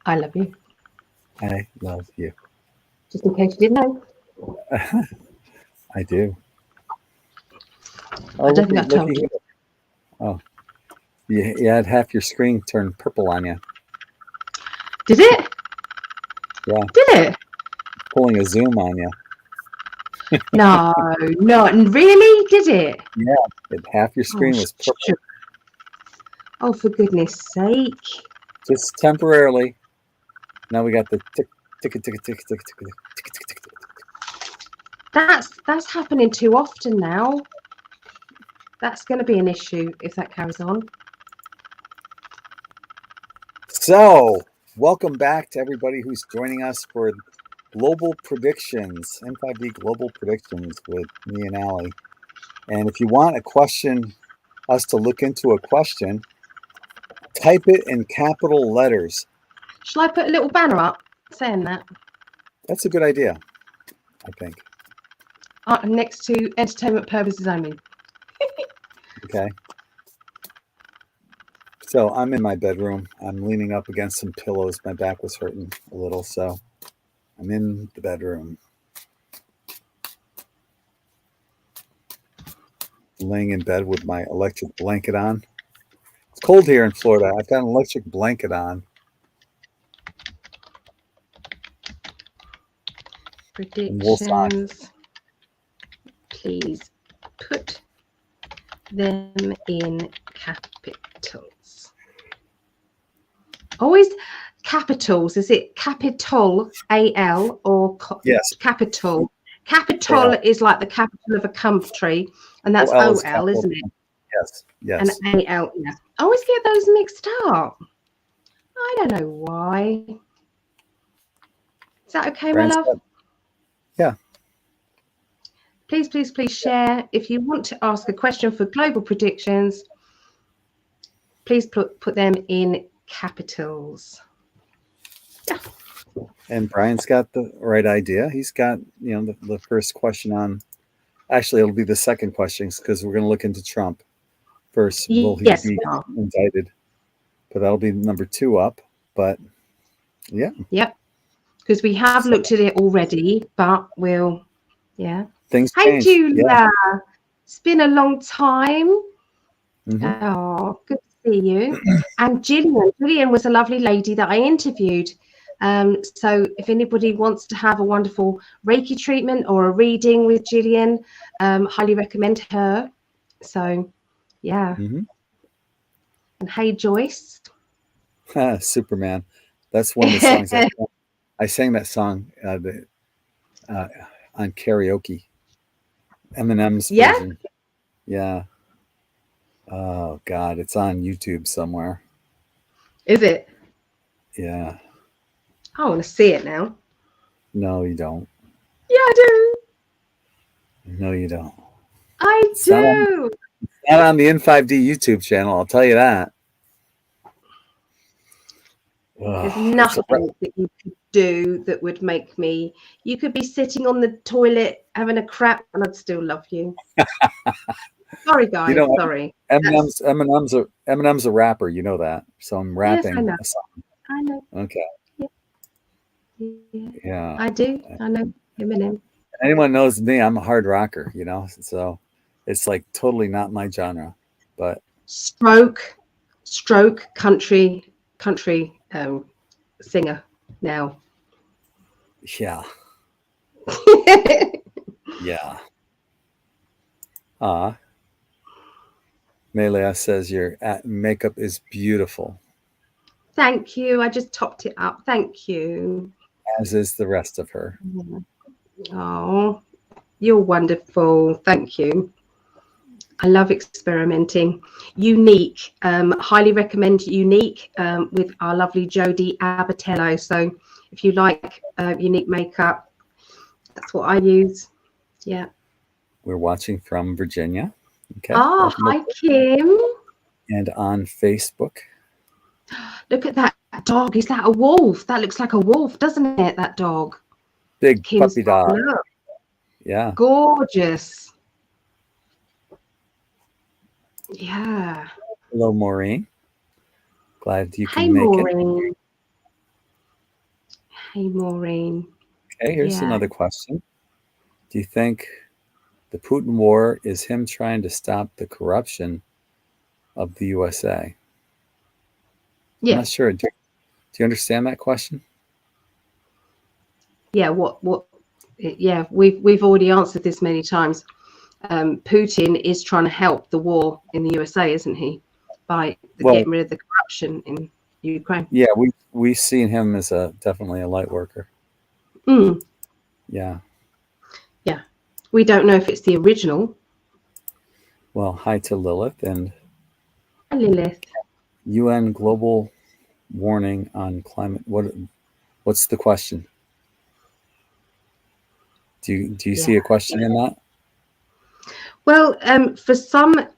I love you. I love you. Just in case you didn't know. I do. Oh, I don't think I told looky you. here. Oh, you had half your screen turned purple on you. Did it? Yeah, Did it? pulling a zoom on you. No, no. Really? Did it? Yeah, half your Oh, screen was purple. Oh, for goodness sake. Just temporarily. Now we got the tick, tick, tick, tick, tick, tick, tick, tick, tick, tick. That's happening too often now. That's going to be an issue if that carries on. So, welcome back to everybody who's joining us for Global Predictions, IN5D Global Predictions with me and Allie. And if you want a question, us to look into a question, type it in capital letters. Shall I put a little banner up saying that? That's a good idea, I think. Next to entertainment purposes only. Okay. So I'm in my bedroom. I'm leaning up against some pillows. My back was hurting a little, so I'm in the bedroom. Laying in bed with my electric blanket on. It's cold here in Florida. I've got an electric blanket on. Predictions. Please put them in capitals. Always capitals. Is it capital AL or yes, capital? Capital is like the capital of a country, and that's OL, isn't it? Yes, yes. And AL. Yeah. I always get those mixed up. I don't know why. Is that okay, my love? Yeah. Please, please, please share. If you want to ask a question for Global Predictions, please put them in capitals. Yeah. And Brian's got the right idea. He's got, the first question on. Actually, it'll be the second question because we're going to look into Trump first. Will he be indicted? But that'll be number 2 up. But yeah. Yep. Because we have looked at it already, but Things Hey, change. Julia. Yeah. It's been a long time. Mm-hmm. Oh, good to see you. And Gillian was a lovely lady that I interviewed. So if anybody wants to have a wonderful Reiki treatment or a reading with Gillian, highly recommend her. So, yeah. Mm-hmm. And hey, Joyce. Superman. That's one of the songs I sang that song on karaoke. Eminem's version. Yeah. Oh, God. It's on YouTube somewhere. Is it? Yeah. I want to see it now. No, you don't. Yeah, I do. No, you don't. I do. It's not on the IN5D YouTube channel, I'll tell you that. There's nothing that you could do that would make me. You could be sitting on the toilet having a crap, and I'd still love you. Sorry, guys. Sorry. Eminem's a rapper. You know that. So I'm rapping a song. I know. Okay. Yeah. I do. I know Eminem. Anyone knows me? I'm a hard rocker. So it's like totally not my genre. But stroke, country singer now. Yeah. Yeah. Melia says your makeup is beautiful. Thank you. I just topped it up. Thank you. As is the rest of her. Oh, you're wonderful. Thank you. I love experimenting. Unique. Highly recommend Unique with our lovely Jodie Abatello. So if you like unique makeup, that's what I use. Yeah. We're watching from Virginia. Okay. Hi, Kim. And on Facebook. Look at that dog. Is that a wolf? That looks like a wolf, doesn't it, that dog? Big puppy dog. Look. Yeah. Gorgeous. Yeah. Hello, Maureen. Glad you can make Maureen. it. Hey, Maureen. Okay, here's another question. Do you think the Putin war is him trying to stop the corruption of the USA? Yeah. I'm not sure. Do you understand that question? Yeah. What? Yeah. We've already answered this many times. Putin is trying to help the war in the USA, isn't he? By getting rid of the corruption in Ukraine. Yeah, we've seen him as definitely a light worker. Yeah. Yeah. We don't know if it's the original. Well, hi to Lilith and Hi, Lilith. UN global warning on climate. What's the question? Do you see a question in that? Well, for some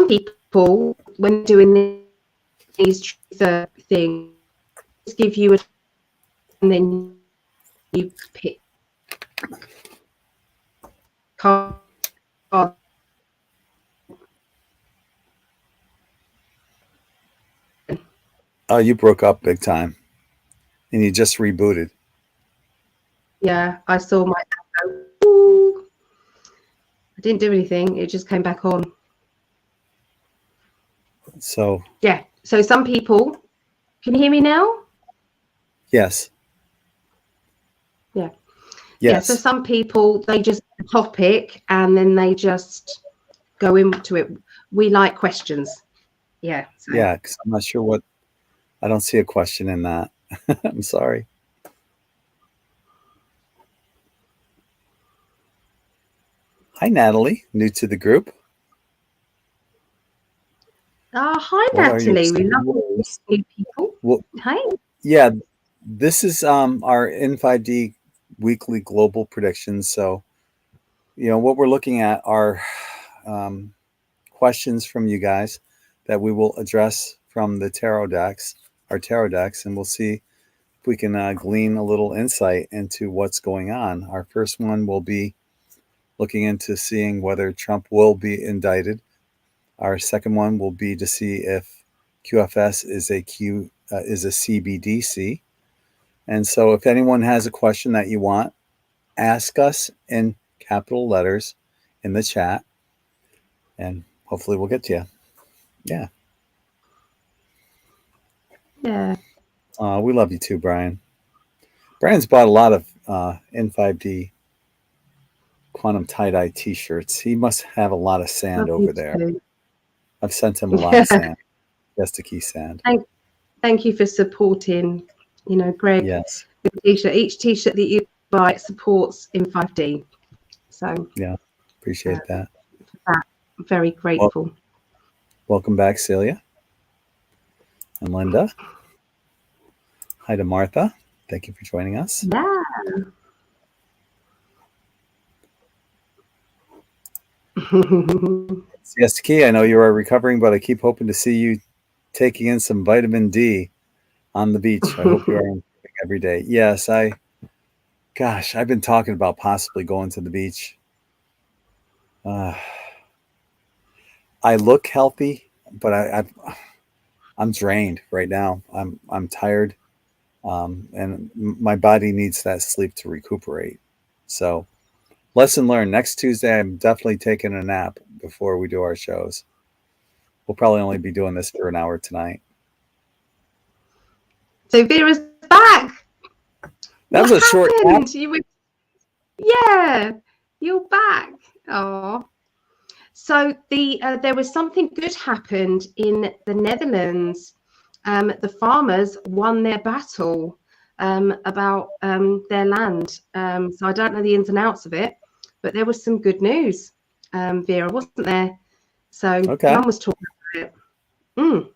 people, when doing these truth things, give you and then you pick card. Oh, you broke up big time, and you just rebooted. Yeah, I saw my. Ooh. I didn't do anything. It just came back on. So yeah. So some people, can you hear me now? Yes. Yeah. Yes. Yeah. So some people, they just topic and then they just go into it. We like questions. Yeah. So. Yeah, because I'm not sure what. I don't see a question in that. I'm sorry. Hi, Natalie. New to the group. Hi, Natalie. We love new people. Well, hi. Yeah, this is our IN5D weekly global predictions. So, what we're looking at are questions from you guys that we will address from the tarot decks, our tarot decks, and we'll see if we can glean a little insight into what's going on. Our first one will be looking into seeing whether Trump will be indicted. Our second one will be to see if QFS is a CBDC. And so if anyone has a question that you want, ask us in capital letters in the chat, and hopefully we'll get to you. Yeah. Yeah. We love you too, Brian. Brian's bought a lot of IN5D quantum tie-dye t-shirts. He must have a lot of sand over there. I've sent him a lot of sand. Just to key sand. Thank you for supporting, Greg. Yes. Each t-shirt that you buy supports IN5D. So yeah, appreciate that. For that, I'm very grateful. Welcome back, Celia and Linda. Hi to Martha. Thank you for joining us. Yeah. Yes, Key, I know you are recovering, but I keep hoping to see you taking in some vitamin D on the beach. I hope you are improving every day. Yes, I've been talking about possibly going to the beach. I look healthy, but I'm drained right now. I'm tired, and my body needs that sleep to recuperate. So, lesson learned. Next Tuesday, I'm definitely taking a nap before we do our shows. We'll probably only be doing this for an hour tonight. So Vera's back. That was a short nap. Yeah, you're back. Oh, so there was something good happened in the Netherlands. The farmers won their battle about their land. So I don't know the ins and outs of it, but there was some good news. Vera, wasn't there? So Mum was talking about it.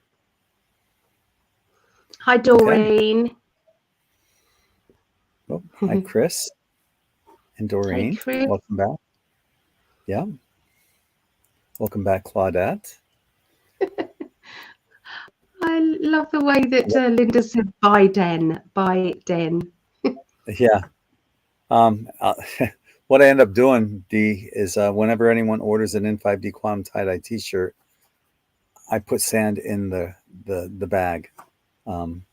Hi, Doreen. Okay. Oh, hi, Chris and Doreen. Hey, Chris. Welcome back. Yeah. Welcome back, Claudette. I love the way that Linda said Biden. Yeah. What I end up doing, Dee, is whenever anyone orders an IN5D quantum tie-dye t-shirt, I put sand in the bag.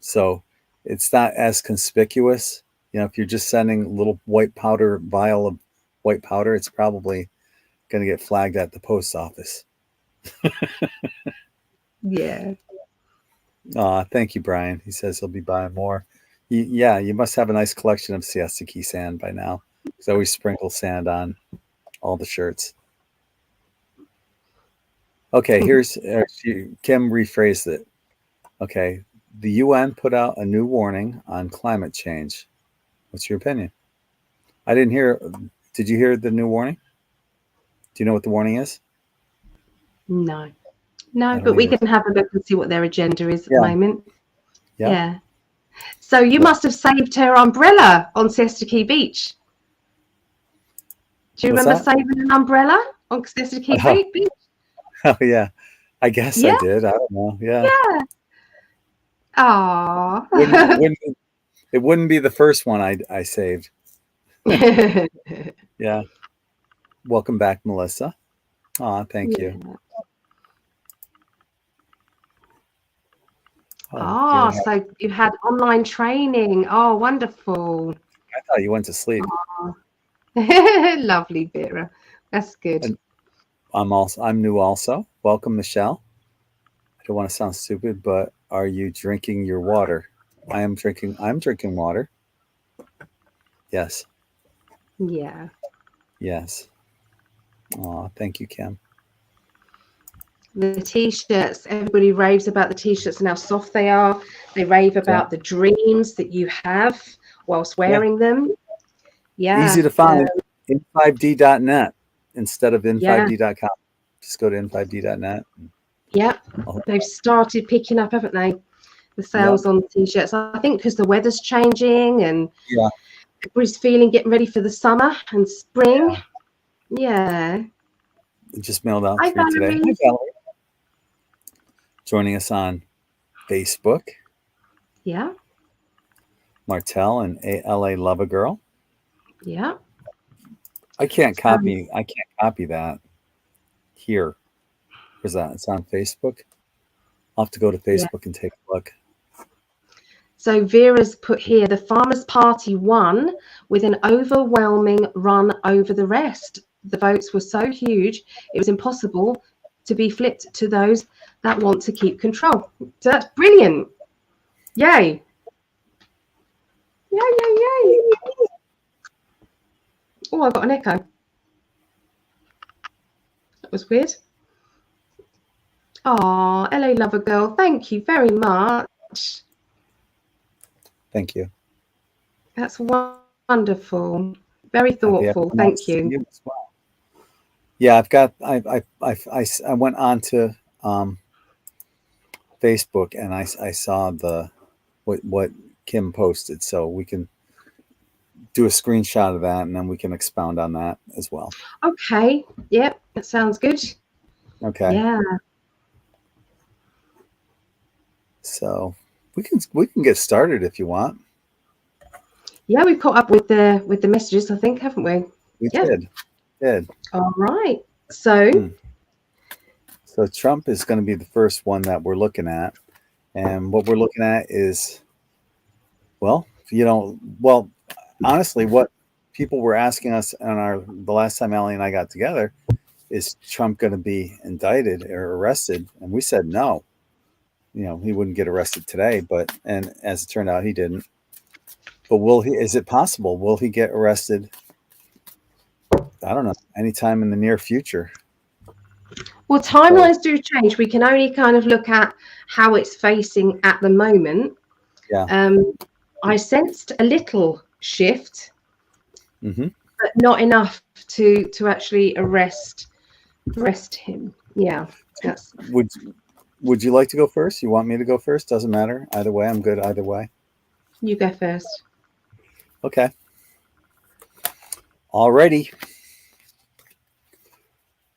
So it's not as conspicuous. You know, if you're just sending a little white powder vial of white powder, it's probably going to get flagged at the post office. Yeah. Thank you, Brian. He says he'll be buying more. Yeah, you must have a nice collection of Siesta Key sand by now, because I always sprinkle sand on all the shirts. Okay, here's Kim rephrased it. Okay, the UN put out a new warning on climate change. What's your opinion? I didn't hear. Did you hear the new warning? Do you know what the warning is? No, I but don't we either. can have a look and see what their agenda is at Yeah. the moment. Yeah. Yeah. So you must have saved her umbrella on Siesta Key Beach. Do you What's remember that? saving an umbrella on Siesta Key Beach? Oh yeah, I guess I Yeah. did. I don't know. Yeah. Yeah. Aw. It wouldn't be the first one I saved. Yeah. Welcome back, Melissa. Thank you. So you had online training. Oh, wonderful. I thought you went to sleep. Lovely, Vera. That's good. And I'm new also. Welcome, Michelle. I don't want to sound stupid, but are you drinking your water? I'm drinking water. Yes. Yeah. Yes. Thank you, Kim. The t-shirts, everybody raves about the t-shirts and how soft they are. They rave about the dreams that you have whilst wearing them. Yeah. Easy to find. In5D.net instead of in5d.com. Just go to in5d.net. Yeah. They've started picking up, haven't they? The sales on the t-shirts. I think because the weather's changing and everybody's getting ready for the summer and spring. Yeah. It just mailed out Hi, three today. Valerie. Hi, Valerie. Joining us on Facebook. Yeah. Martell and LA Love a Girl. Yeah. I can't copy that here. Where's that? It's on Facebook. I'll have to go to Facebook and take a look. So Vera's put here, the Farmers' Party won with an overwhelming run over the rest. The votes were so huge, it was impossible to be flipped to those that want to keep control. So that's brilliant. Yay. Yay, yay, yay. Oh, I got an echo. That was weird. Oh, LA Lover Girl, thank you very much. Thank you. That's wonderful. Very thoughtful. Thank you. As well. Yeah, I went on to Facebook and I saw what Kim posted, so we can do a screenshot of that and then we can expound on that as well. Okay. Yep, that sounds good. Okay. Yeah. So we can get started if you want. Yeah, we've caught up with the messages, I think, haven't we? We did. All right. So Trump is going to be the first one that we're looking at. And what we're looking at is, honestly, what people were asking us on the last time Allie and I got together, is Trump going to be indicted or arrested? And we said no. You know, he wouldn't get arrested today, and as it turned out, he didn't. But is it possible? Will he get arrested? I don't know. Anytime in the near future. Well, timelines do change. We can only kind of look at how it's facing at the moment. Yeah. I sensed a little shift, but not enough to actually arrest him. Yeah. Would you like to go first? You want me to go first? Doesn't matter. Either way, I'm good either way. You go first. Okay. Alrighty.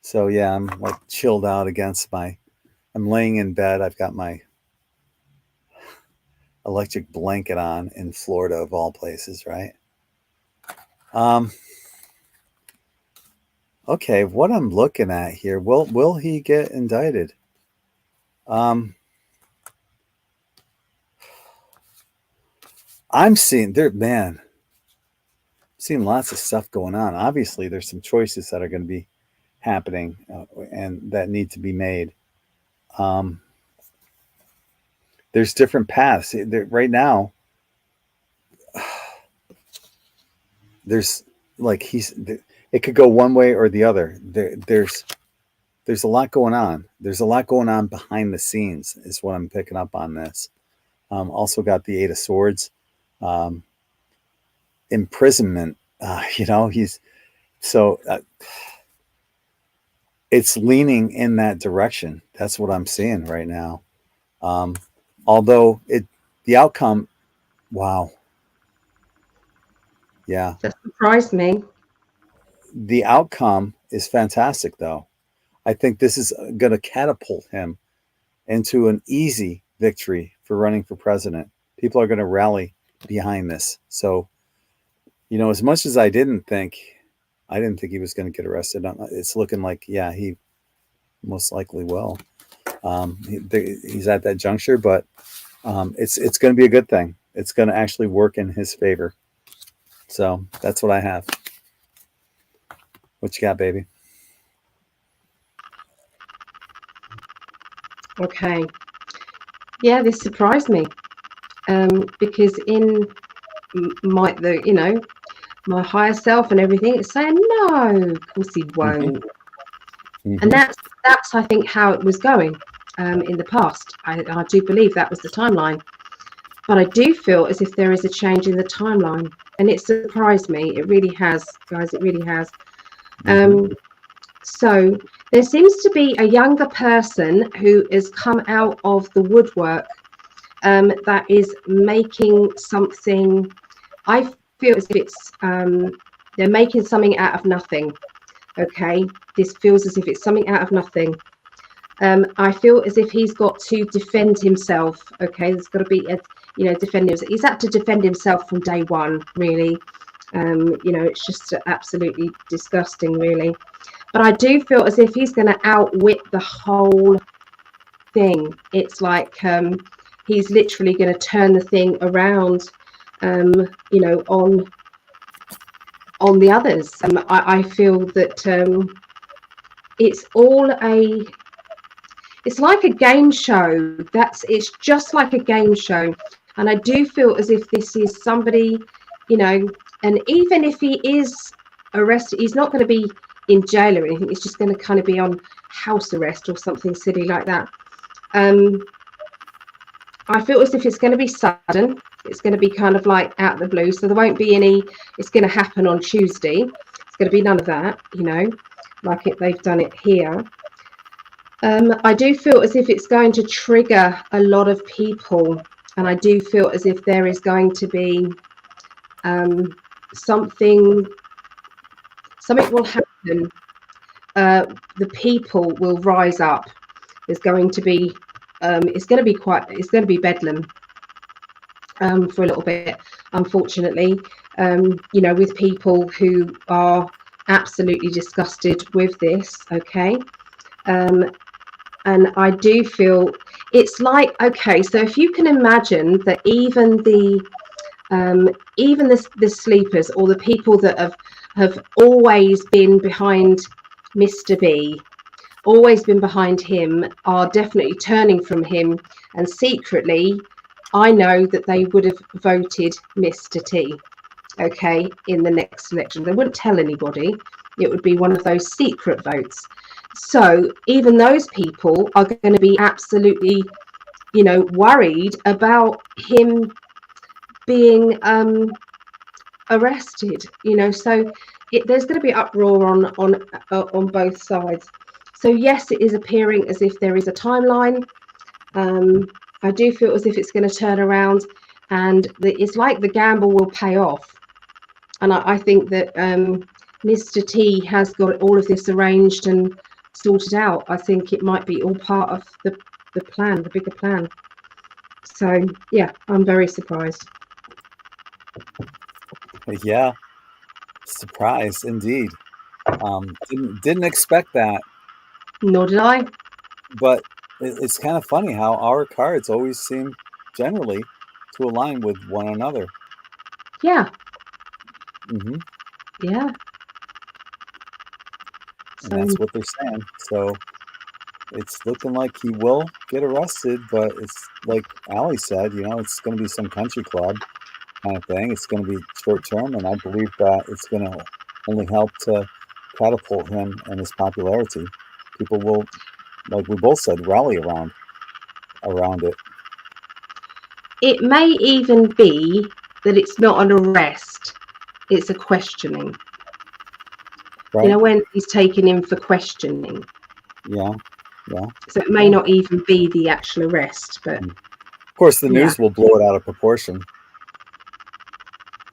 So yeah, I'm like chilled out I'm laying in bed. I've got my electric blanket on in Florida of all places, right? Okay, what I'm looking at here, will he get indicted? I'm seeing seeing lots of stuff going on. Obviously, there's some choices that are going to be happening and that need to be made. There's different paths right now. There's like it could go one way or the other. There's a lot going on. There's a lot going on behind the scenes is what I'm picking up on this. Also got the Eight of Swords, imprisonment. It's leaning in that direction. That's what I'm seeing right now. Although the outcome, wow. Yeah. That surprised me. The outcome is fantastic, though. I think this is going to catapult him into an easy victory for running for president. People are going to rally behind this. So, as much as I didn't think he was going to get arrested, it's looking like, yeah, he most likely will. He's at that juncture, but it's going to be a good thing. It's going to actually work in his favor. So that's what I have. What you got, baby? Okay. Yeah, this surprised me because in my higher self and everything, it's saying no, of course he won't. Mm-hmm. And that's I think how it was going in the past. I do believe that was the timeline, but I do feel as if there is a change in the timeline, and it surprised me. It really has, guys. It really has. Mm-hmm. So there seems to be a younger person who has come out of the woodwork that is making something. I feel as if it's they're making something out of nothing. Okay, this feels as if it's something out of nothing. I feel as if he's got to defend himself. Okay, there's got to be defend himself. He's had to defend himself from day one, really. It's just absolutely disgusting, really. But I do feel as if he's going to outwit the whole thing. It's like he's literally going to turn the thing around, on the others. I feel that it's like a game show. It's just like a game show. And I do feel as if this is somebody, and even if he is arrested, he's not going to be in jail or anything. It's just going to kind of be on house arrest or something silly like that. I feel as if it's going to be sudden. It's going to be kind of like out of the blue. So there won't be any, it's going to happen on Tuesday. It's going to be none of that, like they've done it here. I do feel as if it's going to trigger a lot of people. And I do feel as if there is going to be something will happen. The people will rise up. There's going to be it's going to be bedlam for a little bit, unfortunately, with people who are absolutely disgusted with this. Okay. And I do feel it's like, okay, so if you can imagine that even the sleepers or the people that have always been behind Mr. B, always been behind him, are definitely turning from him, and secretly I know that they would have voted Mr. T, okay, in the next election. They wouldn't tell anybody. It would be one of those secret votes. So even those people are going to be absolutely, worried about him being arrested. So there's going to be uproar on both sides. So yes, it is appearing as if there is a timeline. I do feel as if it's going to turn around, and it's like the gamble will pay off. And I think that Mr. T has got all of this arranged and sorted out. I think it might be all part of the plan, the bigger plan. So yeah, I'm very surprised. Yeah, surprised indeed. Didn't expect that. Nor did I. But it's kind of funny how our cards always seem generally to align with one another. Yeah. Mm-hmm. Yeah. And that's what they're saying. So it's looking like he will get arrested, but it's like Allie said, you know, it's going to be some country club kind of thing. It's going to be short term, and I believe that it's going to only help to catapult him and his popularity. People will, like we both said, rally around it. It may even be that it's not an arrest, it's a questioning. Right? You know, when he's taken in for questioning. Yeah. Yeah. So it may not even be the actual arrest, but of course the news will blow it out of proportion.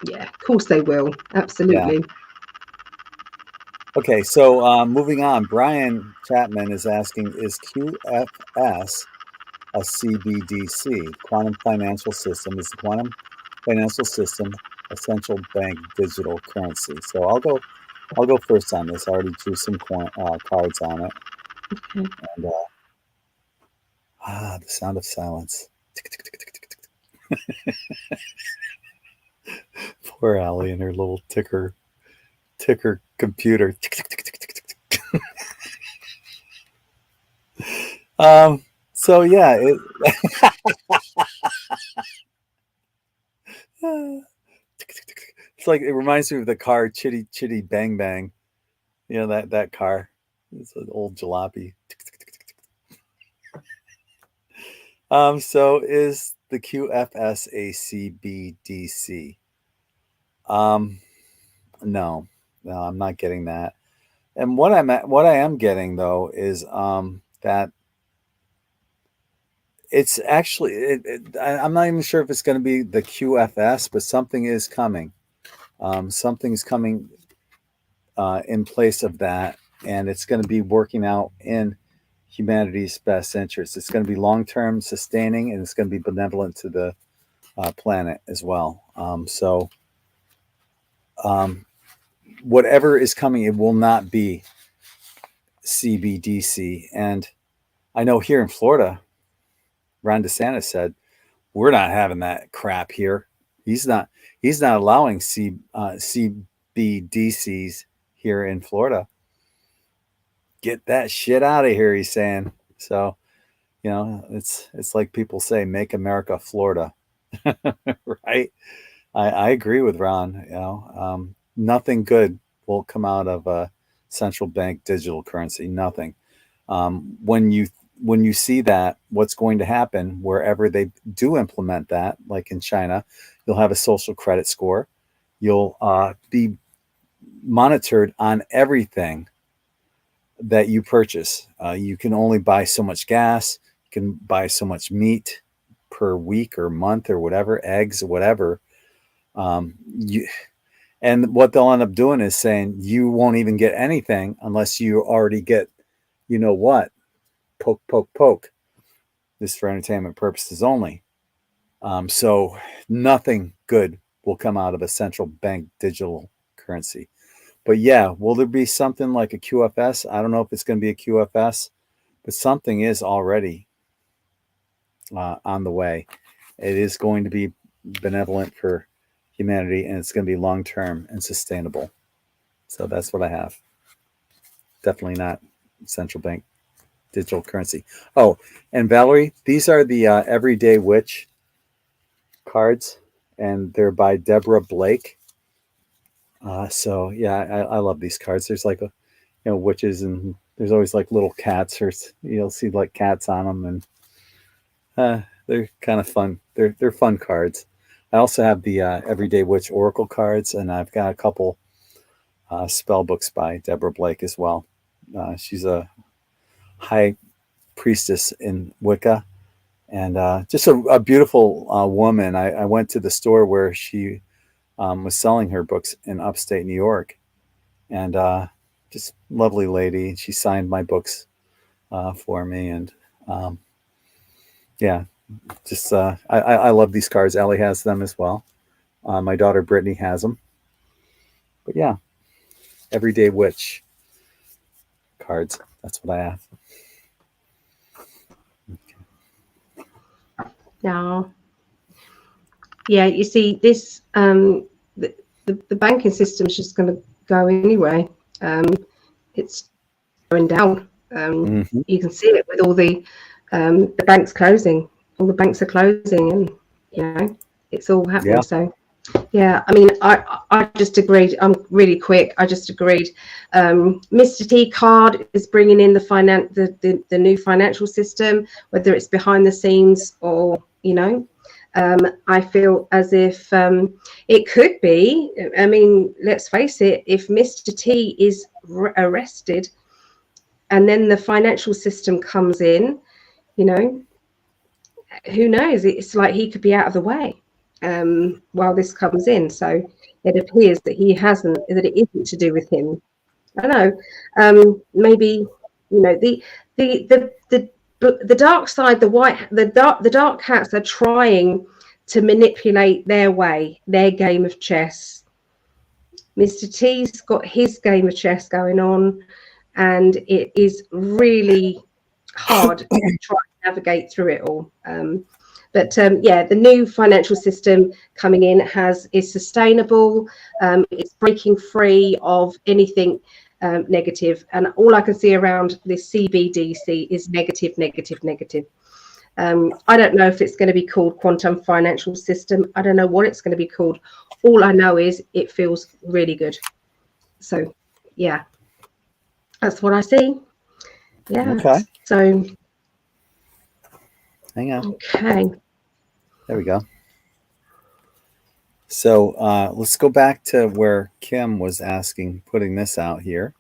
Yeah, of course they will. Absolutely. Yeah. Okay, so moving on, Brian Chapman is asking, is QFS a CBDC, quantum financial system? Is the quantum financial system a central bank digital currency? So I'll go first on this. I already drew some cards on it. Okay. And the sound of silence. Poor Allie and her little ticker computer. So yeah, it's like it reminds me of the car Chitty Chitty Bang Bang. You know that car. It's an old jalopy. So is the QFS a CBDC? No, I'm not getting that. And what I am getting though is that it's actually I'm not even sure if it's going to be the QFS, but something is coming. Something's coming in place of that, and it's going to be working out in humanity's best interest. It's going to be long-term, sustaining, and it's going to be benevolent to the planet as well. So whatever is coming, it will not be CBDC. And I know here in Florida, Ron DeSantis said, we're not having that crap here. He's not allowing CBDCs here in Florida. Get that shit out of here, he's saying. So, you know, it's like people say, make America Florida. Right? I agree with Ron. You know, nothing good will come out of a central bank digital currency. Nothing. When you see that, what's going to happen wherever they do implement that, like in China, you'll have a social credit score. You'll be monitored on everything that you purchase. You can only buy so much gas. You can buy so much meat per week or month or whatever, eggs, whatever. And what they'll end up doing is saying you won't even get anything unless you already get, you know what, poke, poke, poke. This is for entertainment purposes only. So nothing good will come out of a central bank digital currency. But yeah, will there be something like a QFS? I don't know if it's going to be a QFS, but something is already on the way. It is going to be benevolent for humanity, and it's going to be long-term and sustainable. So that's what I have. Definitely not central bank digital currency. Oh, and Valerie, these are the Everyday Witch cards, and they're by Deborah Blake. So yeah, I love these cards. There's like witches, and there's always like little cats, or you'll see like cats on them, and they're kind of fun. They're fun cards. I also have the Everyday Witch Oracle cards, and I've got a couple spell books by Deborah Blake as well. She's a high priestess in Wicca, and just a beautiful woman. I went to the store where she was selling her books in upstate New York, and just lovely lady. She signed my books for me, and yeah, just I love these cards. Allie has them as well. My daughter Brittany has them. But yeah, Everyday Witch cards. That's what I have. No. Yeah, you see, this the banking system is just going to go anyway. It's going down. You can see it with all the banks closing. All the banks are closing, and you know it's all happening. Yeah. So yeah, I mean, I just agreed. I'm really quick. I just agreed. Mr. T Card is bringing in the new financial system, whether it's behind the scenes or you know. I feel as if it could be. I mean, let's face it. If Mr. T is arrested, and then the financial system comes in, you know, who knows? It's like he could be out of the way while this comes in. So it appears that that it isn't to do with him. I don't know. Maybe you know the dark side, the dark hats are trying to manipulate their game of chess. Mr. T's got his game of chess going on, and it is really hard to try and navigate through it all. Yeah, the new financial system coming in is sustainable. It's breaking free of anything negative, and all I can see around this CBDC is negative, negative, negative. I don't know if it's going to be called quantum financial system. I don't know what it's going to be called. All I know is it feels really good. So yeah, that's what I see. Yeah. Okay. So hang on. Okay. There we go. So let's go back to where Kim was putting this out here.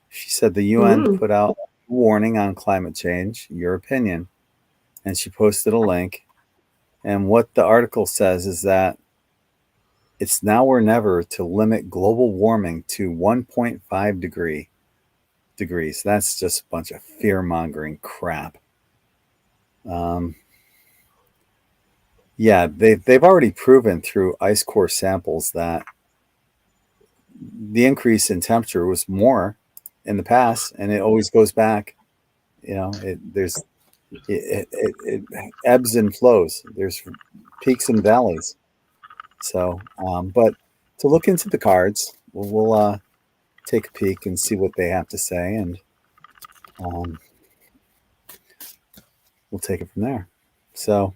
She said the UN put out a warning on climate change, your opinion. And she posted a link. And what the article says is that it's now or never to limit global warming to 1.5 degrees. That's just a bunch of fear-mongering crap. Yeah, they've already proven through ice core samples that the increase in temperature was more in the past, and it always goes back. You know, it ebbs and flows. There's peaks and valleys. So, but to look into the cards, we'll take a peek and see what they have to say, and we'll take it from there. So.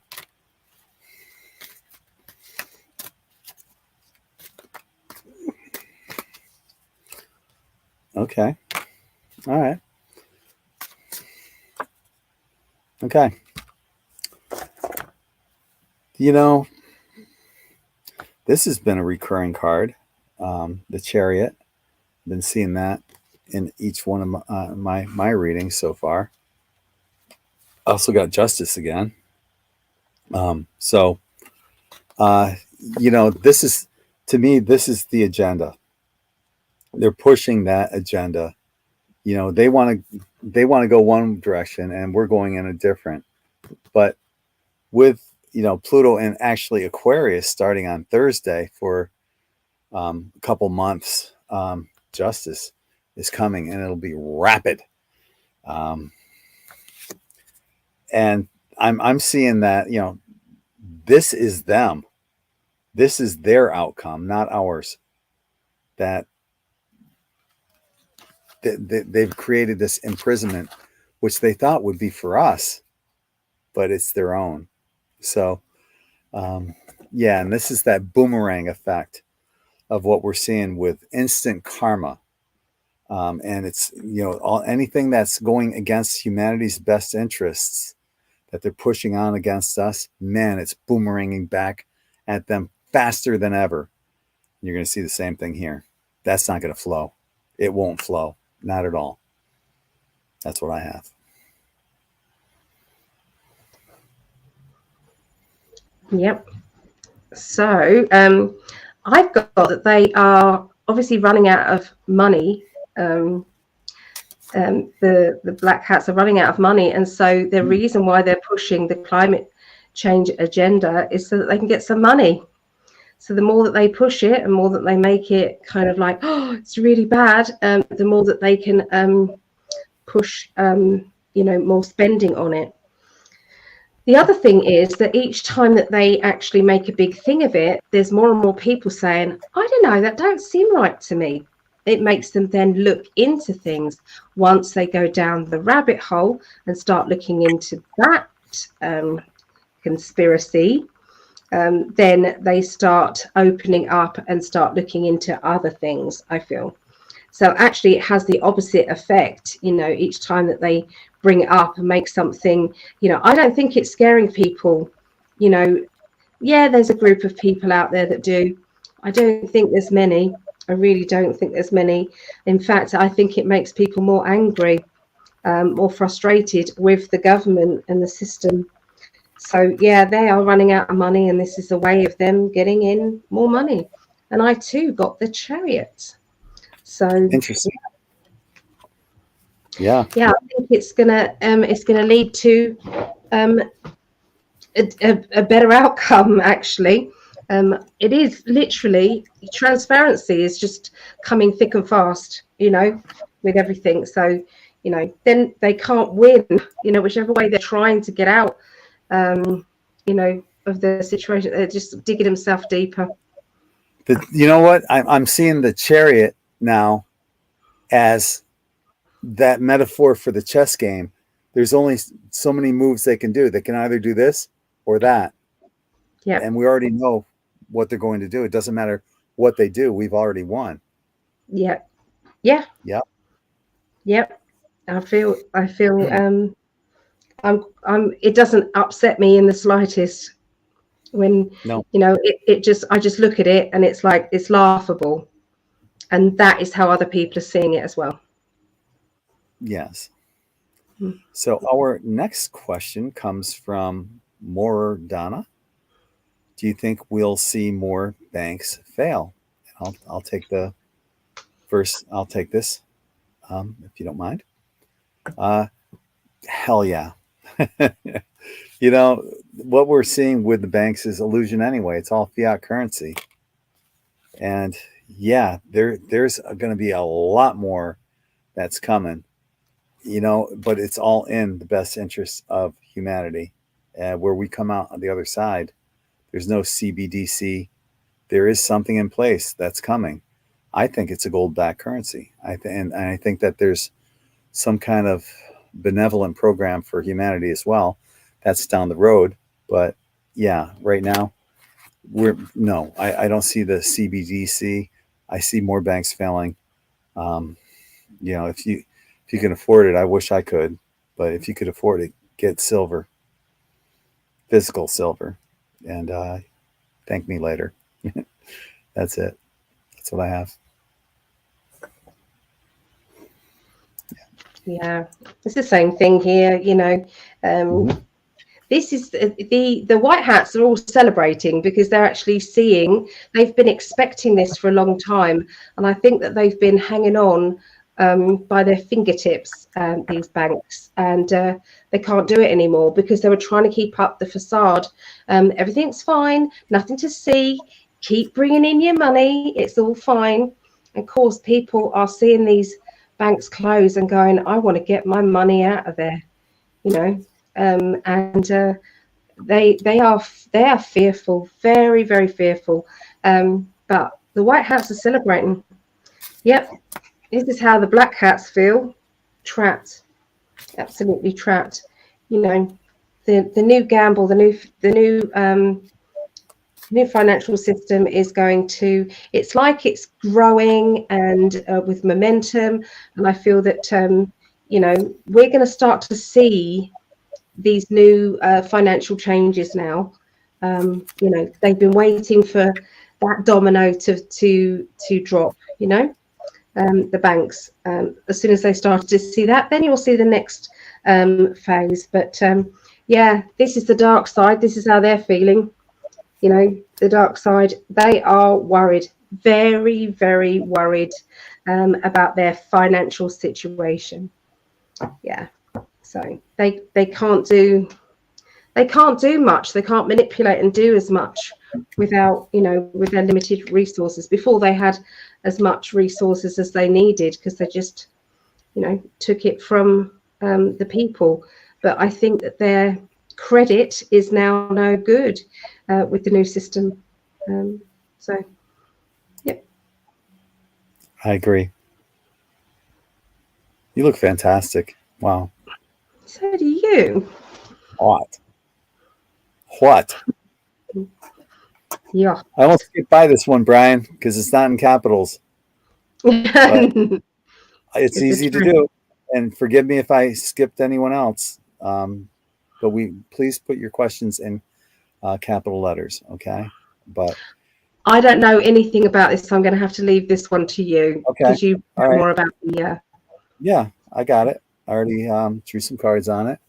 Okay. All right. Okay. You know, this has been a recurring card, the Chariot. I've been seeing that in each one of my readings so far. I also got Justice again. So, you know, this is, to me, this is the agenda. They're pushing that agenda. You know, they want to go one direction, and we're going in a different. But with, you know, Pluto and actually Aquarius starting on Thursday for a couple months, Justice is coming, and it'll be rapid. And I'm seeing that, you know, this is them. This is their outcome, not ours. That they've created this imprisonment, which they thought would be for us, but it's their own. So, yeah, and this is that boomerang effect of what we're seeing with instant karma. And it's, you know, anything that's going against humanity's best interests that they're pushing on against us, man, it's boomeranging back at them faster than ever. You're going to see the same thing here. That's not going to flow. It won't flow. Not at all. That's what I have. Yep. So I've got that they are obviously running out of money. The black hats are running out of money, and so the reason why they're pushing the climate change agenda is so that they can get some money. So the more that they push it, and more that they make it kind of like, oh, it's really bad, the more that they can push, you know, more spending on it. the other thing is that each time that they actually make a big thing of it, there's more and more people saying, I don't know, that don't seem right to me. It makes them then look into things. Once they go down the rabbit hole and start looking into that conspiracy, then they start opening up and start looking into other things, I feel. So actually it has the opposite effect, each time that they bring it up and make something, I don't think it's scaring people. Yeah, there's a group of people out there that do. I don't think there's many. I really don't think there's many. In fact, I think it makes people more angry, more frustrated with the government and the system. So, yeah, they are running out of money, and this is a way of them getting in more money. And I, too, got the Chariot. So, interesting. Yeah. I think it's gonna lead to a better outcome. Actually, it is literally transparency is just coming thick and fast. With everything. So, then they can't win. Whichever way they're trying to get out. Of the situation, they're just digging themselves deeper. You know what? I'm seeing the Chariot now as that metaphor for the chess game. There's only so many moves they can do. They can either do this or that. Yeah. And we already know what they're going to do. It doesn't matter what they do. We've already won. Yeah. Yeah. Yep. Yep. I feel it doesn't upset me in the slightest when no. I just look at it and it's like it's laughable, and that is how other people are seeing it as well. Yes. So our next question comes from Donna. Do you think we'll see more banks fail? I'll take the first. I'll take this, if you don't mind. Hell yeah. What we're seeing with the banks is illusion anyway. It's all fiat currency. And yeah, there's going to be a lot more that's coming, but it's all in the best interest of humanity. Where we come out on the other side, there's no CBDC. There is something in place that's coming. I think it's a gold-backed currency. And I think that there's some kind of benevolent program for humanity as well. That's down the road. But yeah, right now, I don't see the CBDC. I see more banks failing. If you can afford it, I wish I could. But if you could afford it, get silver, physical silver, and thank me later. That's it. That's what I have. Yeah, it's the same thing here. This is the white hats are all celebrating because they're actually seeing, they've been expecting this for a long time, and I think that they've been hanging on by their fingertips, these banks, and they can't do it anymore because they were trying to keep up the facade. Everything's fine, nothing to see, keep bringing in your money, it's all fine. And of course, people are seeing these banks close and going, I want to get my money out of there, and they are fearful, very, very fearful. But the white hats are celebrating. Yep, this is how the black hats feel, trapped, absolutely trapped. The new gamble, the new financial system is going to, it's like it's growing and with momentum, and I feel that we're going to start to see these new financial changes now. They've been waiting for that domino to drop, the banks. As soon as they started to see that, then you'll see the next phase. But yeah, this is the dark side. This is how they're feeling. The dark side, they are worried, very, very worried about their financial situation. Yeah, so they can't do much. They can't manipulate and do as much without, with their limited resources. Before they had as much resources as they needed because they just, took it from the people. But I think that they're credit is now no good with the new system. So, yep. I agree. You look fantastic. Wow. So do you. What? What? Yeah. I almost skipped by this one, Brian, because it's not in capitals. But it's easy to do. And forgive me if I skipped anyone else. But please put your questions in capital letters, okay? But I don't know anything about this, so I'm going to have to leave this one to you okay, because you know more about the. Yeah, I got it. I already drew some cards on it.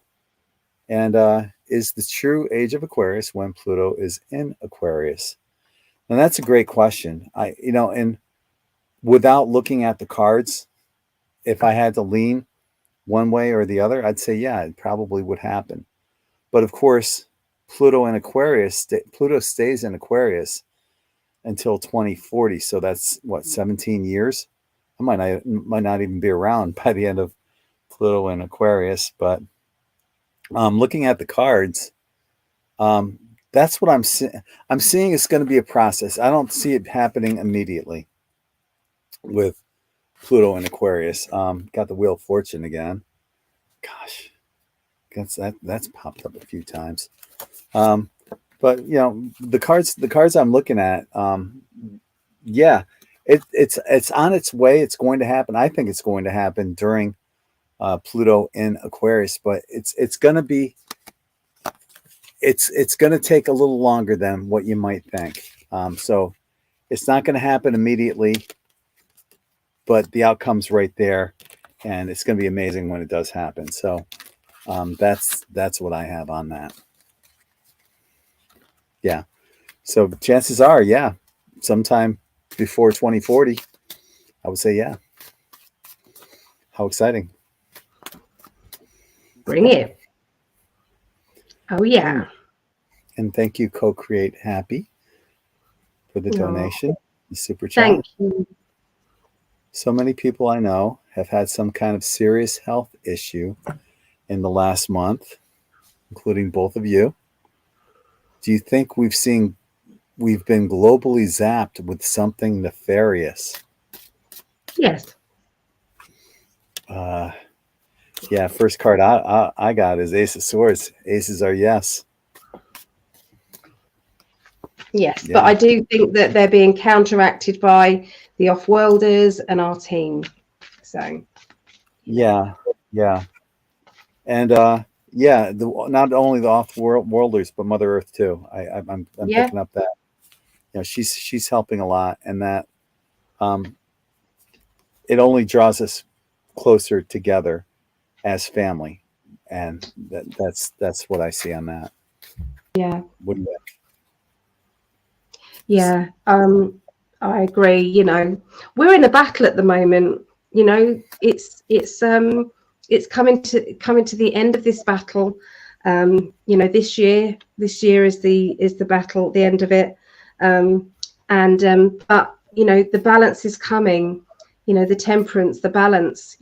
And is the true age of Aquarius when Pluto is in Aquarius? And that's a great question. And without looking at the cards, if I had to lean one way or the other, I'd say, yeah, it probably would happen. But of course, Pluto stays in Aquarius until 2040. So that's what, 17 years? I might not even be around by the end of Pluto in Aquarius. But looking at the cards, that's what I'm seeing. I'm seeing it's going to be a process. I don't see it happening immediately with Pluto in Aquarius. Got the Wheel of Fortune again. Gosh, that's popped up a few times. But the cards I'm looking at, yeah, it's on its way. It's going to happen. I think it's going to happen during Pluto in Aquarius, but it's going to be. It's going to take a little longer than what you might think. So it's not going to happen immediately, but the outcome's right there, and it's going to be amazing when it does happen. So that's what I have on that. Yeah. So chances are, yeah, sometime before 2040, I would say, yeah. How exciting. Bring it. Oh, yeah. And thank you, Co-Create Happy, for the donation, the super chat. Thank you. So many people I know have had some kind of serious health issue in the last month, including both of you. Do you think we've been globally zapped with something nefarious? Yes. Yeah, first card I got is Ace of Swords. Aces are yes. Yes, yeah. But I do think that they're being counteracted by the off-worlders and our team. So yeah. And not only the off-worlders, but Mother Earth too. I'm picking up that she's helping a lot, and that it only draws us closer together as family, and that's what I see on that. Yeah. What do you think? Yeah, I agree. We're in a battle at the moment. It's coming to the end of this battle. This year is the battle, the end of it. But the balance is coming. The temperance, the balance.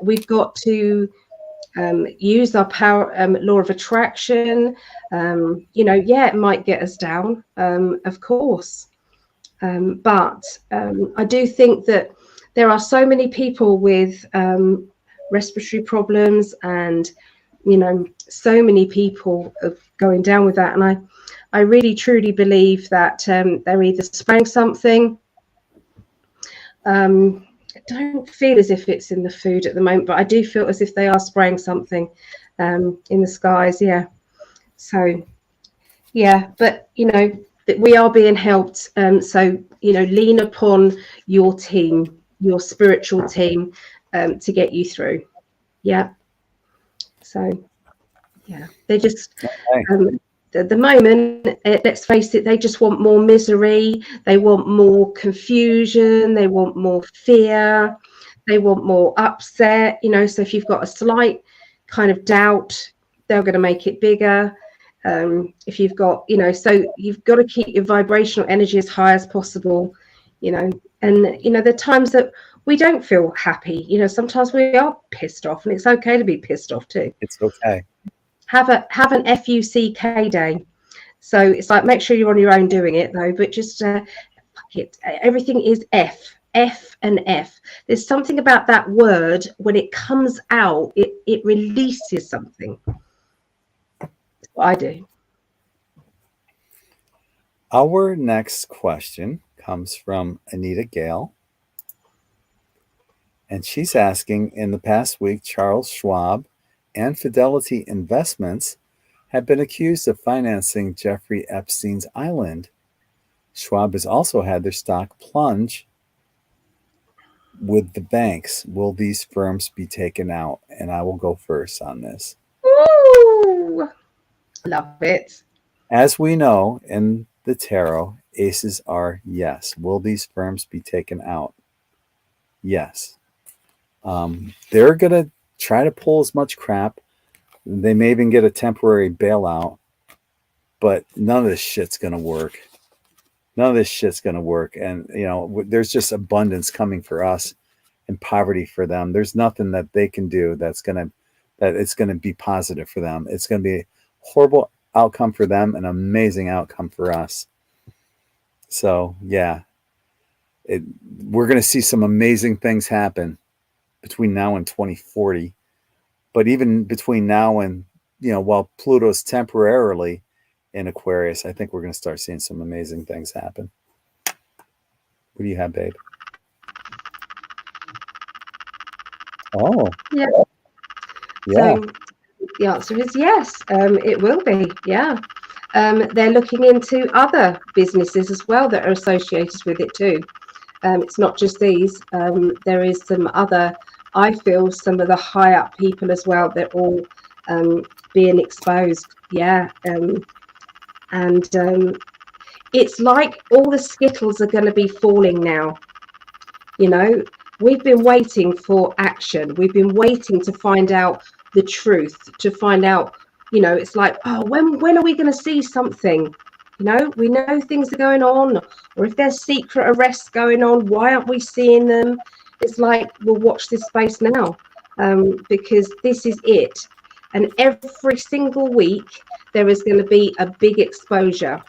We've got to use our power, law of attraction. It might get us down, of course, but I do think that there are so many people with respiratory problems, and so many people are going down with that, and I really truly believe that they're either spraying something. I don't feel as if it's in the food at the moment, but I do feel as if they are spraying something in the skies. Yeah. So, yeah, but that we are being helped. So lean upon your team, your spiritual team, to get you through. Yeah. So, yeah, they just. At the moment, let's face it, they just want more misery. They want more confusion. They want more fear. They want more upset. So if you've got a slight kind of doubt, they're going to make it bigger. If you've got, so you've got to keep your vibrational energy as high as possible, and there are times that we don't feel happy. Sometimes we are pissed off, and it's okay to be pissed off too. It's okay. have an FUCK day. So it's like, make sure you're on your own doing it though, but just fuck it. Everything is F and F. There's something about that word when it comes out, it releases something. That's what I do. Our next question comes from Anita Gale. And she's asking, in the past week, Charles Schwab and Fidelity Investments have been accused of financing Jeffrey Epstein's island. Schwab has also had their stock plunge with the banks. Will these firms be taken out? And I will go first on this. Ooh, love it. As we know in the tarot, aces are yes. Will these firms be taken out? Yes. They're going to try to pull as much crap. They may even get a temporary bailout, but none of this shit's going to work. None of this shit's going to work. And, you know, there's just abundance coming for us and poverty for them. There's nothing that they can do that it's going to be positive for them. It's going to be a horrible outcome for them, an amazing outcome for us. So, yeah, we're going to see some amazing things happen between now and 2040. But even between now and, you know, while Pluto's temporarily in Aquarius, I think we're going to start seeing some amazing things happen. What do you have, babe? Oh. Yeah. Yeah. So the answer is yes, it will be. Yeah. They're looking into other businesses as well that are associated with it too. It's not just these. There is some other, I feel, some of the high up people as well. They're all being exposed. Yeah. And it's like all the skittles are going to be falling now. You know, we've been waiting for action. We've been waiting to find out the truth, to find out, you know, it's like, oh, when are we going to see something? You know, we know things are going on, or if there's secret arrests going on, why aren't we seeing them? It's like, we'll watch this space now, because this is it. And every single week, there is going to be a big exposure.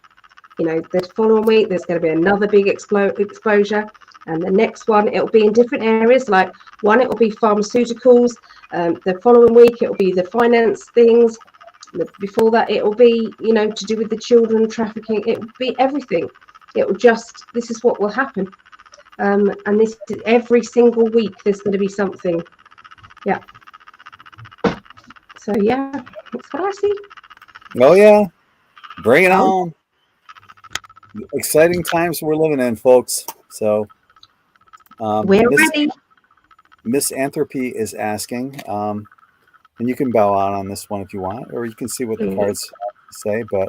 You know, the following week, there's going to be another big exposure. And the next one, it'll be in different areas. Like one, it will be pharmaceuticals. The following week, it will be the finance things. Before that, it will be, you know, to do with the children trafficking. It will be everything. It will just, this is what will happen. And this every single week, there's going to be something. Yeah. So, yeah, that's what I see. Oh, yeah. Bring it on. Exciting times we're living in, folks. So, we're ready. Miss Anthropy is asking, and you can bow out on this one if you want, or you can see what the cards say. But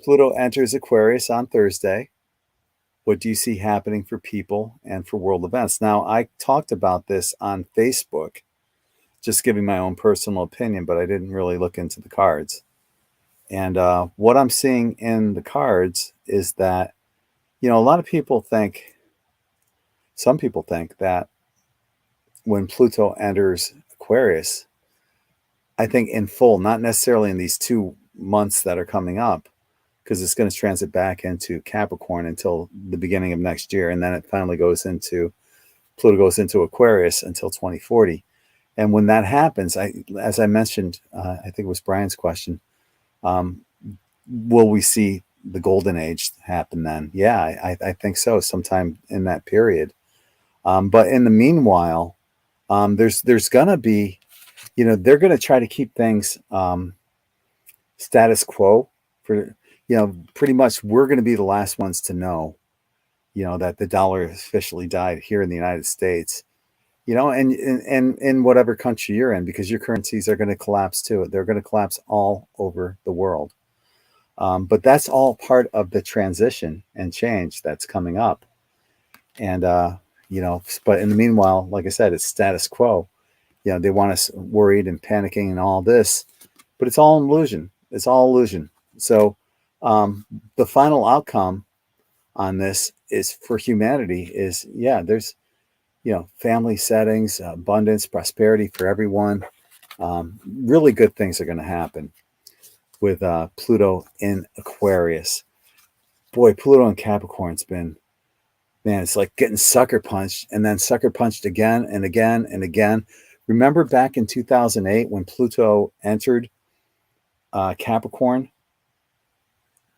Pluto enters Aquarius on Thursday. What do you see happening for people and for world events? Now, I talked about this on Facebook, just giving my own personal opinion, but I didn't really look into the cards. And what I'm seeing in the cards is that, you know, a lot of people think, some people think that when Pluto enters Aquarius, I think in full, not necessarily in these 2 months that are coming up, because it's going to transit back into Capricorn until the beginning of next year. And then it finally Pluto goes into Aquarius until 2040. And when that happens, as I mentioned, I think it was Brian's question, will we see the golden age happen then? Yeah, I think so, sometime in that period. But in the meanwhile, there's going to be, you know, they're going to try to keep things status quo for, you know, pretty much we're going to be the last ones to know, you know, that the dollar officially died here in the United States, you know, and in whatever country you're in, because your currencies are going to collapse too. They're going to collapse all over the world. But that's all part of the transition and change that's coming up. And, you know, but in the meanwhile, like I said, it's status quo. You know, they want us worried and panicking and all this, but it's all illusion. It's all illusion. So the final outcome on this is for humanity is, yeah, there's, you know, family settings, abundance, prosperity for everyone. Really good things are going to happen with Pluto in Aquarius. Boy, Pluto in Capricorn's been, man, it's like getting sucker punched and then sucker punched again and again and again. Remember back in 2008 when Pluto entered Capricorn?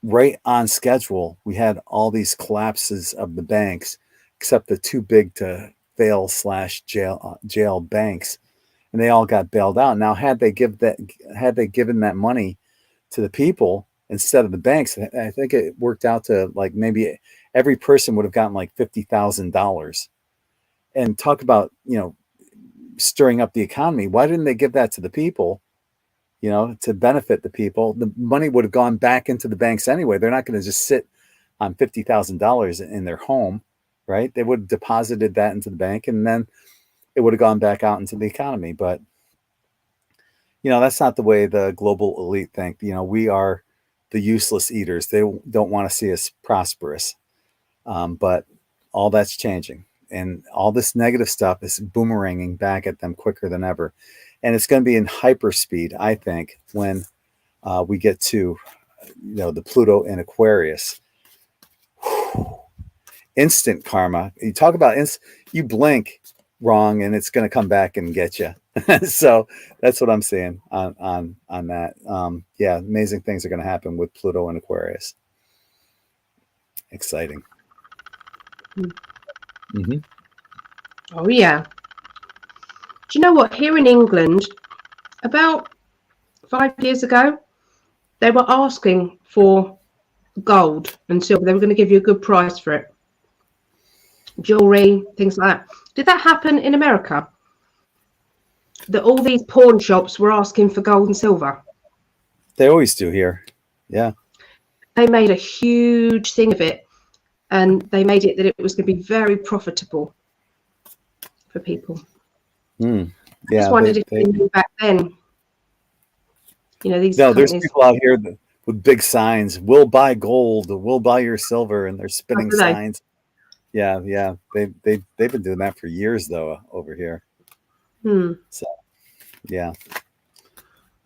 Right on schedule, we had all these collapses of the banks, except the too big to fail / jail banks, and they all got bailed out. Now, had they given that money to the people instead of the banks, I think it worked out to like maybe every person would have gotten like $50,000. And talk about, stirring up the economy. Why didn't they give that to the people? To benefit the people. The money would have gone back into the banks anyway. They're not going to just sit on $50,000 in their home, right? They would have deposited that into the bank and then it would have gone back out into the economy. But, that's not the way the global elite think. We are the useless eaters. They don't want to see us prosperous. But all that's changing. And all this negative stuff is boomeranging back at them quicker than ever. And it's going to be in hyperspeed, I think, when we get to, the Pluto in Aquarius. Instant karma. You talk about you blink wrong, and it's going to come back and get you. So that's what I'm saying on that. Yeah, amazing things are going to happen with Pluto in Aquarius. Exciting. Mm-hmm. Oh yeah. Do you know what? Here in England, about 5 years ago, they were asking for gold and silver. They were going to give you a good price for it. Jewelry, things like that. Did that happen in America? That all these pawn shops were asking for gold and silver? They always do here. Yeah. They made a huge thing of it. And they made it that it was going to be very profitable for people. Yeah, I just wondered if they knew back then. These there's people out here with big signs. We'll buy gold. We'll buy your silver, and they're spinning signs. Yeah. They've been doing that for years, though, over here. So, yeah.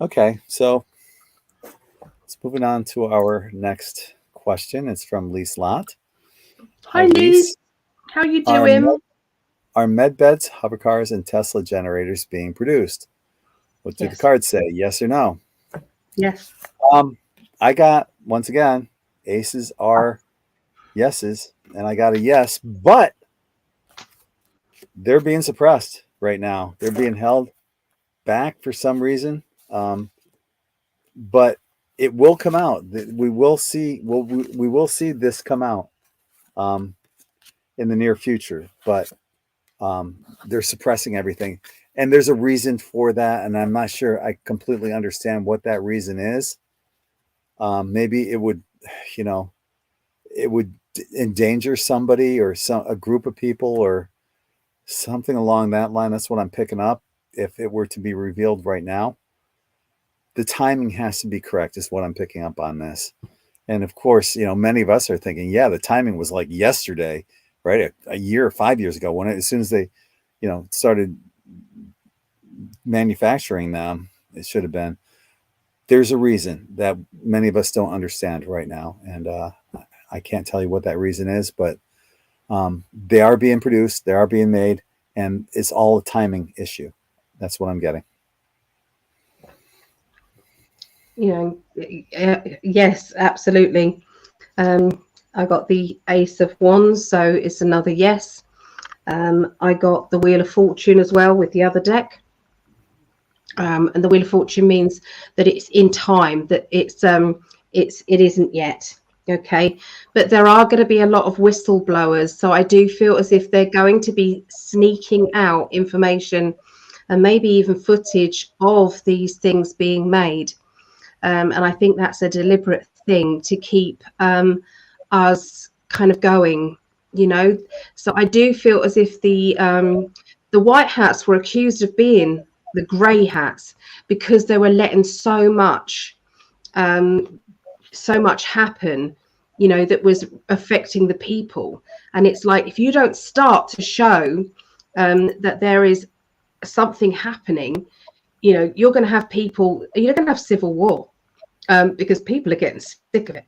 Okay, so let's moving on to our next question. It's from Lise Lott. Hi, Lise. How you doing? Are med beds, hover cars, and Tesla generators being produced? What do the cards say? Yes or no? Yes. I got, once again, aces are yeses, and I got a yes, but they're being suppressed right now. They're being held back for some reason. But it will come out. We will see. We will see this come out in the near future. But they're suppressing everything, and there's a reason for that. And I'm not sure I completely understand what that reason is. Maybe it would, it would endanger somebody or a group of people or something along that line. That's what I'm picking up. If it were to be revealed right now, the timing has to be correct, is what I'm picking up on this. And of course, many of us are thinking, yeah, the timing was like yesterday, right? A year or 5 years ago, as soon as they, started manufacturing them, it should have been. There's a reason that many of us don't understand right now. And I can't tell you what that reason is, but they are being produced, they are being made, and it's all a timing issue. That's what I'm getting. Yes, absolutely. I got the Ace of Wands, so it's another yes. I got the Wheel of Fortune as well with the other deck. And the Wheel of Fortune means that it's in time, that it isn't yet. Okay, but there are going to be a lot of whistleblowers, so I do feel as if they're going to be sneaking out information and maybe even footage of these things being made. And I think that's a deliberate thing to keep us kind of going, So I do feel as if the white hats were accused of being the grey hats because they were letting so much happen, that was affecting the people. And it's like, if you don't start to show that there is something happening, you know, you're going to have people, you're going to have civil war, because people are getting sick of it.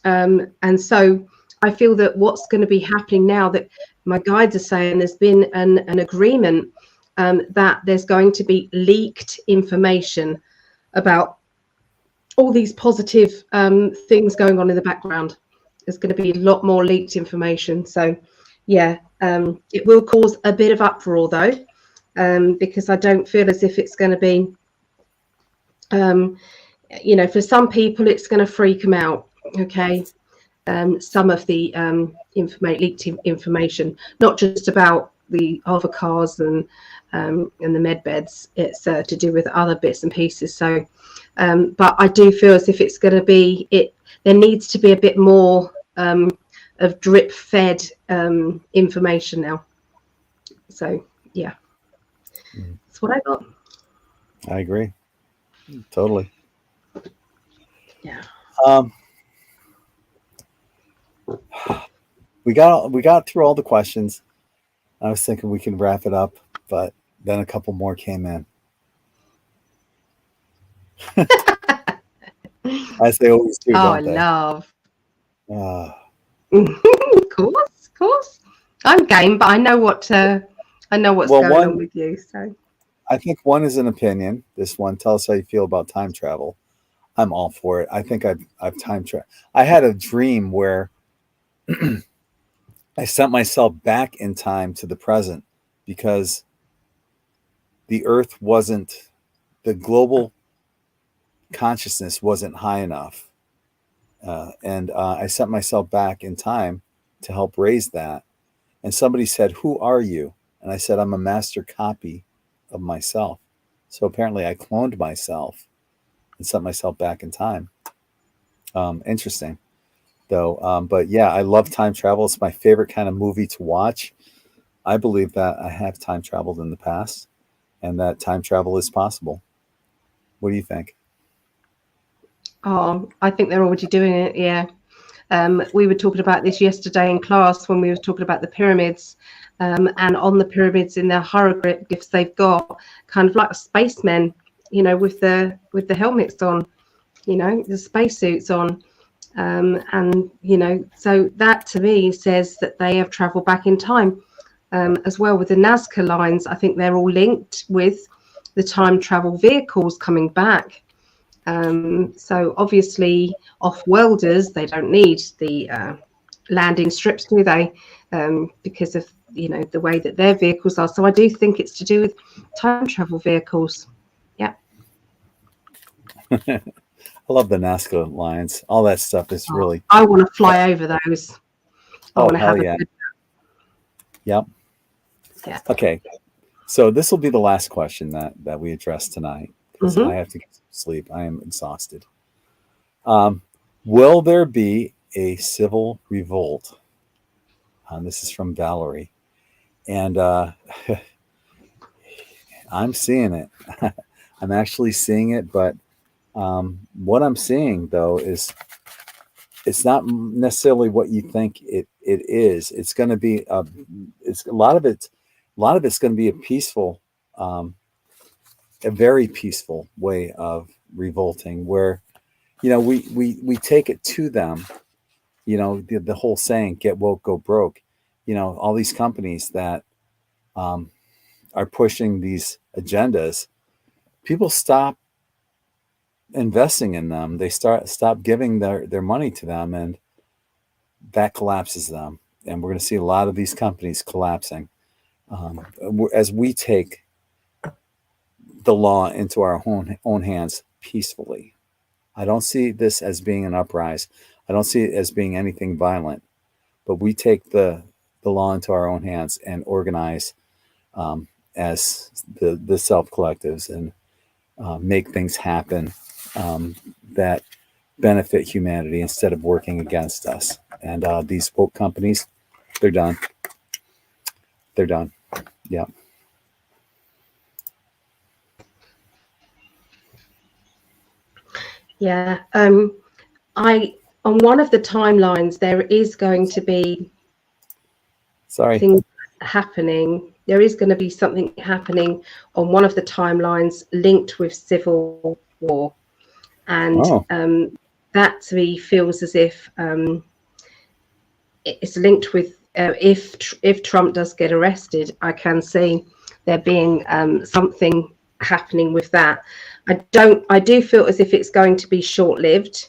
And so I feel that what's going to be happening now, that my guides are saying there's been an agreement that there's going to be leaked information about all these positive things going on in the background. There's going to be a lot more leaked information. So yeah, it will cause a bit of uproar though, because I don't feel as if it's going to be, you know, for some people it's going to freak them out. Okay. Some of the leaked information, not just about the other cars and the med beds, it's to do with other bits and pieces. So but I do feel as if it's going to be, there needs to be a bit more of drip fed information now. So yeah, that's what I got. I agree totally. Yeah. We got through all the questions. I was thinking we can wrap it up, but then a couple more came in. As they always do, don't they? Love. Uh, Of course. I'm game, but I know what's going on with you. So I think one is an opinion. This one, tell us how you feel about time travel. I'm all for it. I think I've time traveled. I had a dream where I sent myself back in time to the present because the Earth wasn't, the global consciousness wasn't high enough. And I sent myself back in time to help raise that. And somebody said, "Who are you?" And I said, "I'm a master copy of myself." So apparently I cloned myself and sent myself back in time. Interesting, though. But yeah, I love time travel. It's my favorite kind of movie to watch. I believe that I have time traveled in the past and that time travel is possible. What do you think? I think they're already doing it. Yeah. We were talking about this yesterday in class when we were talking about the pyramids, and on the pyramids in their hieroglyphs, they've got kind of like spacemen, you know, with the helmets on, you know, the spacesuits on, and you know, so that to me says that they have travelled back in time, as well with the Nazca lines. I think they're all linked with the time travel vehicles coming back. So obviously off-worlders, they don't need the landing strips, do they? Because of, you know, the way that their vehicles are. So I do think it's to do with time travel vehicles. Yeah. I love the Nazca lines. All that stuff is really. I want to fly over those. I want to have yeah. good. Yep. Yeah. Okay. So this will be the last question that we address tonight because I have to get some sleep. I am exhausted. Will there be a civil revolt? This is from Valerie. And I'm seeing it. I'm actually seeing it, but what I'm seeing though is it's not necessarily what you think it is. It's going to be it's a lot of it's going to be a peaceful, a very peaceful way of revolting, where, you know, we take it to them. You know, the whole saying, "Get woke, go broke." You know, all these companies that are pushing these agendas, people stop investing in them. They stop giving their money to them, and that collapses them. And we're going to see a lot of these companies collapsing as we take the law into our own hands peacefully. I don't see this as being an uprising. I don't see it as being anything violent, but we take the law into our own hands and organize as the self collectives and make things happen that benefit humanity instead of working against us. And these woke companies, they're done. They're done. Yeah. Yeah. On one of the timelines, there is going to be things happening. There is going to be something happening on one of the timelines linked with civil war. And that to me feels as if it's linked with if Trump does get arrested, I can see there being something happening with that. I do feel as if it's going to be short-lived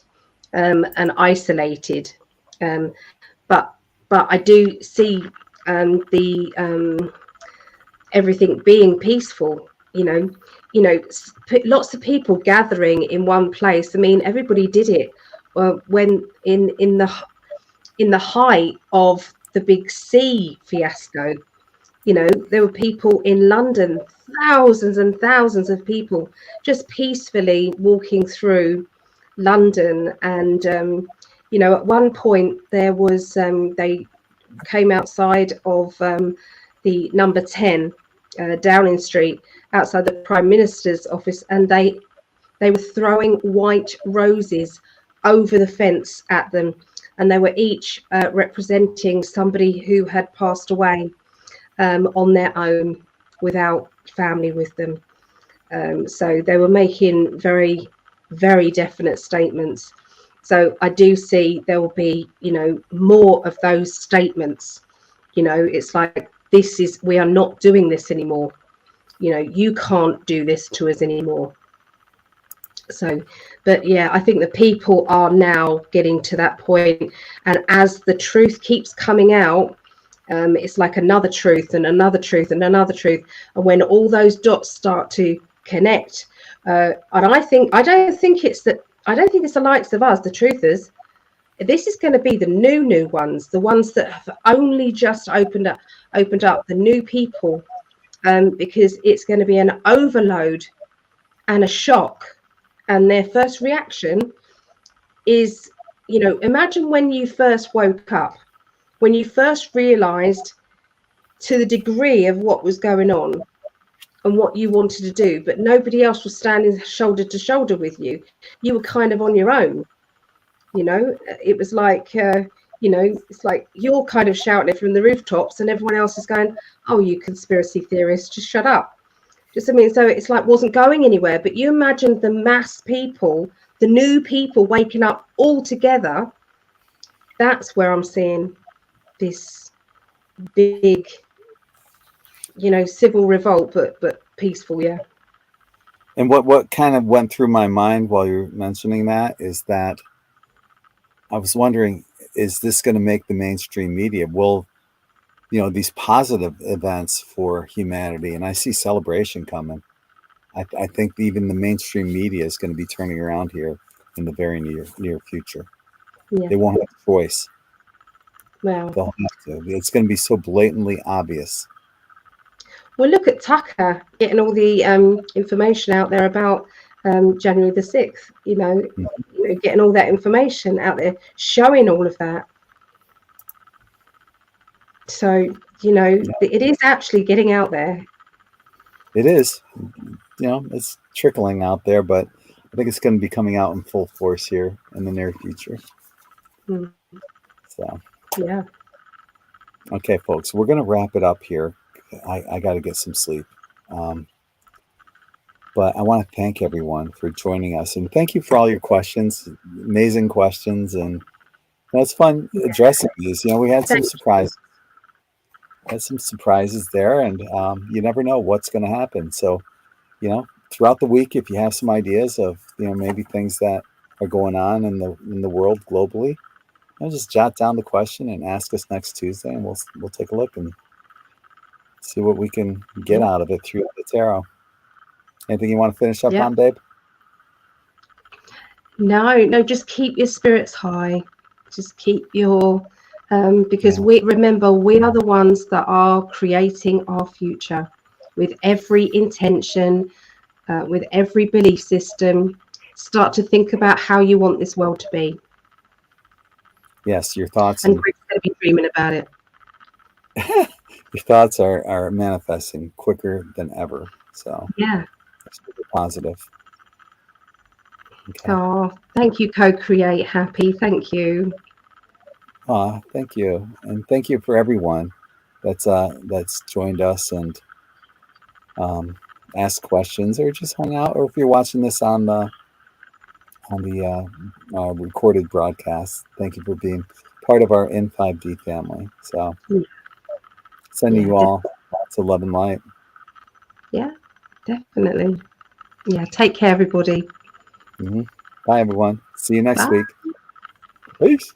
and isolated, but I do see the everything being peaceful. Lots of people gathering in one place. I mean, everybody did it when in the height of the big C fiasco. There were people in London, thousands and thousands of people just peacefully walking through London. And, at one point there was, they came outside of the number 10 Downing Street, outside the Prime Minister's office, and they were throwing white roses over the fence at them. And they were each representing somebody who had passed away on their own without family with them. So they were making very, very definite statements. So I do see there will be, more of those statements. It's like, we are not doing this anymore. You can't do this to us anymore. So, but yeah, I think the people are now getting to that point, and as the truth keeps coming out, it's like another truth and another truth and another truth, and when all those dots start to connect, and I don't think it's the likes of us, the truthers. This is going to be the new ones, the ones that have only just opened up, the new people, because it's going to be an overload and a shock. And their first reaction is, imagine when you first woke up, when you first realized to the degree of what was going on and what you wanted to do, but nobody else was standing shoulder to shoulder with you. You were kind of on your own. It was like, it's like you're kind of shouting it from the rooftops and everyone else is going, oh, you conspiracy theorists, just shut up. So it's like wasn't going anywhere. But you imagine the mass people, the new people waking up all together. That's where I'm seeing this big, civil revolt, but peaceful, yeah. And what kind of went through my mind while you're mentioning that is that I was wondering, is this going to make the mainstream media? Will these positive events for humanity, and I see celebration coming. I think even the mainstream media is going to be turning around here in the very near future. Yeah. They won't have a choice. Wow. They'll have to. It's going to be so blatantly obvious. Well, look at Tucker getting all the information out there about January the 6th, getting all that information out there, showing all of that. So, it is actually getting out there. It is. It's trickling out there, but I think it's going to be coming out in full force here in the near future. So, yeah. Okay, folks, we're going to wrap it up here. I got to get some sleep. But I want to thank everyone for joining us, and thank you for all your questions, amazing questions, and it's fun addressing these. We had some surprises. There, and you never know what's going to happen. So, throughout the week, if you have some ideas of maybe things that are going on in the world globally, just jot down the question and ask us next Tuesday, and we'll take a look and see what we can get out of it through the tarot. Anything you want to finish up on, babe? No, just keep your spirits high. Just keep your because we are the ones that are creating our future with every intention, with every belief system. Start to think about how you want this world to be. Yes, your thoughts. And Greg's going to be dreaming about it. Your thoughts are manifesting quicker than ever. So it's really positive. Okay. Oh, thank you, Co-Create Happy. Thank you. Thank you. And thank you for everyone that's joined us and asked questions or just hung out, or if you're watching this on the recorded broadcast, thank you for being part of our In5D family. So sending you all lots of love and light. Yeah, definitely. Yeah, take care, everybody. Bye, everyone. See you next Bye. week. Peace.